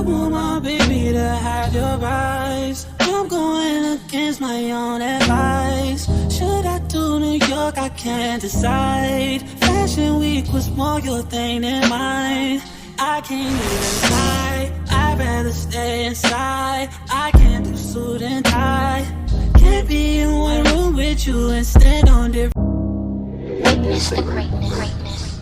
want my baby to have your eyes. I'm going against my own advice. Should I do New York? I can't decide. Fashion week was more your thing than mine. I can't even lie, I'd rather stay inside. I can't do suit and tie. Can't be in one room with you and stand on different. Witness the greatness.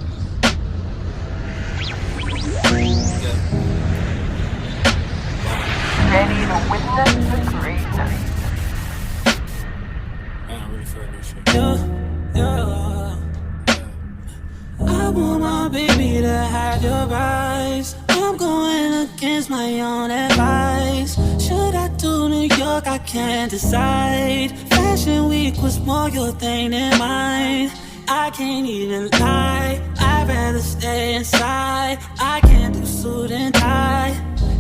Ready to witness the greatness. I want my baby to have your eyes. I'm going against my own advice. Should I do New York? I can't decide. Fashion week was more your thing than mine. I can't even lie, I'd rather stay inside. I can't do suit and tie.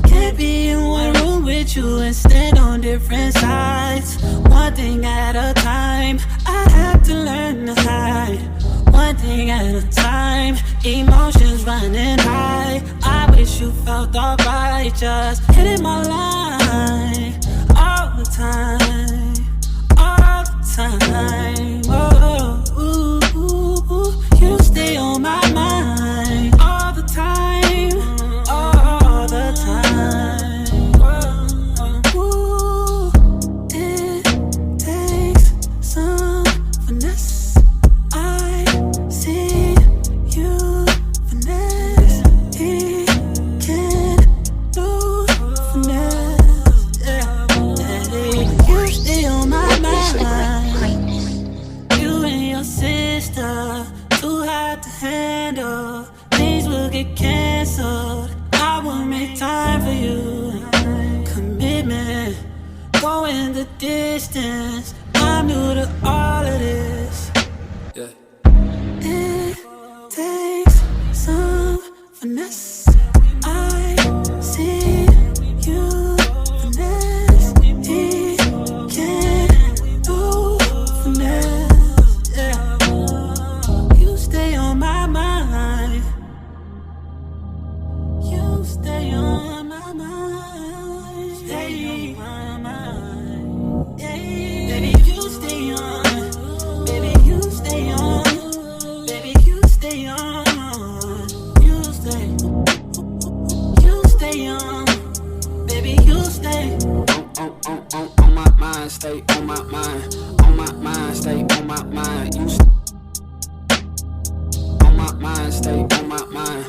Can't be in one room with you and stand on different sides. One thing at a time, I have to learn to hide. One thing at a time, emotions running high. I wish you felt alright, just hitting my line all the time, all the time. Oh, ooh, ooh, ooh. You stay on my mind all the time, all the time. Ooh, it takes some finesse. I see you finesse. He can't lose finesse. Yeah, you stay on my mind. You and your sister, too hard to handle. Things will get canceled. I will make time for you. Commitment, going the distance. I'm new to all of this. Yeah. It takes some finesse. I see you finesse. He can't do finesse. Yeah. You stay on my mind. You stay on my mind. Stay on my mind. Yeah. Baby, you stay on. Baby, you stay on. Baby, you stay on. You stay. You stay on. Baby, you stay. On my mind, stay on my mind. On my mind, stay on my mind. You stay. On my mind, stay on my mind.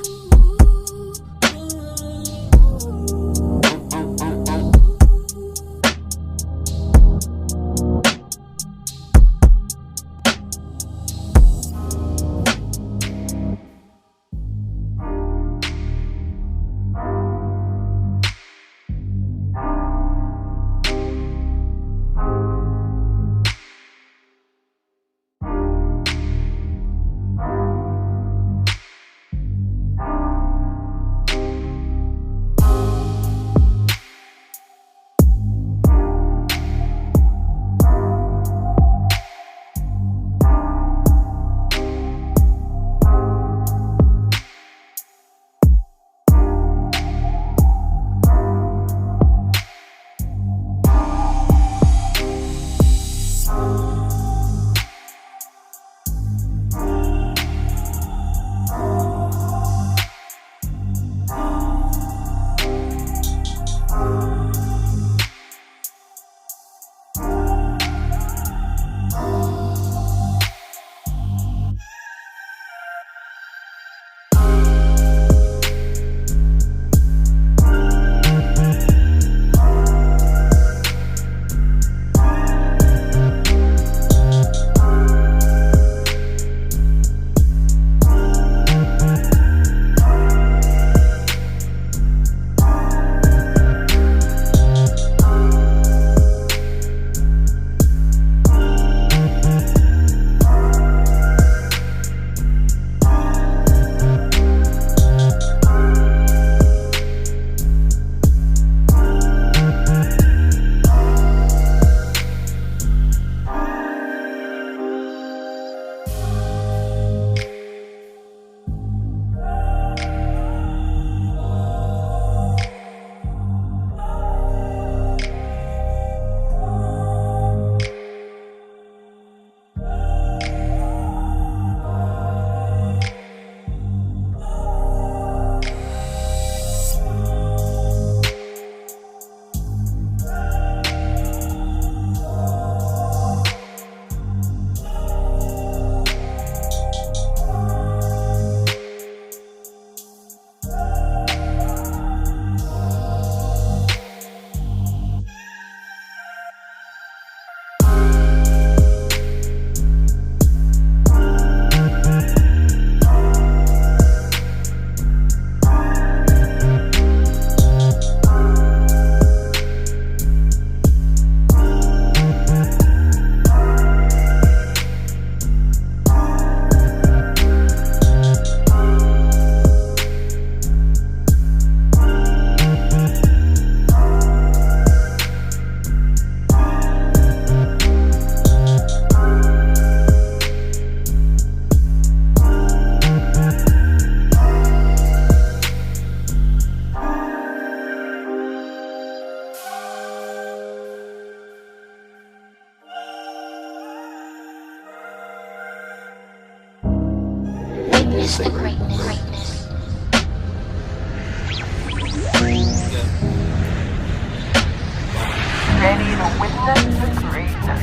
witness the greatness.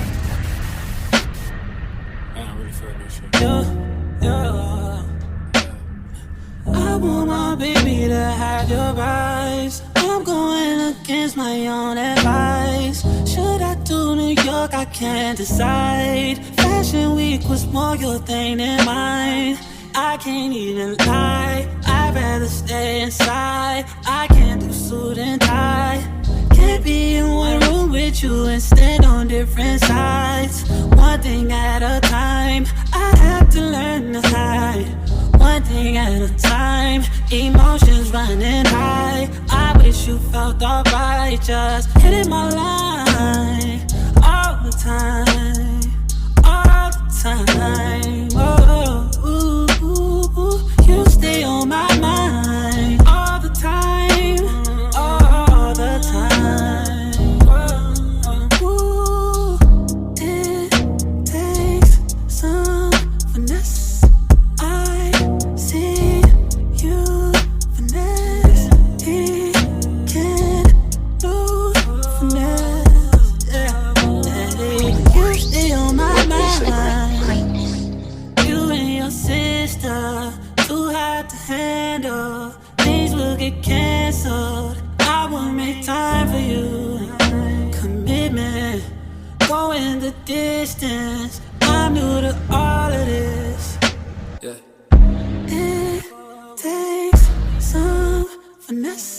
I don't really feel this shit. Yeah. I want my baby to have your eyes. I'm going against my own advice. Should I do New York? I can't decide. Fashion week was more your thing than mine. I can't even lie, I'd rather stay inside. I can't do suit and tie. Can't be in one room with you and stand on different sides. One thing at a time, I have to learn to hide. One thing at a time, emotions running high. I wish you felt alright, just hitting my line all the time, all the time. Oh, ooh, ooh, ooh. You stay on my mind all the time, all the time. Ooh, it takes some finesse. I see you finesse. He can't lose finesse. Yeah. You stay on my mind. You and your sister, too hard to handle. Things will get canceled. I will make time for you. Commitment, going the distance. I'm new to all of this. Yeah. It takes some finesse.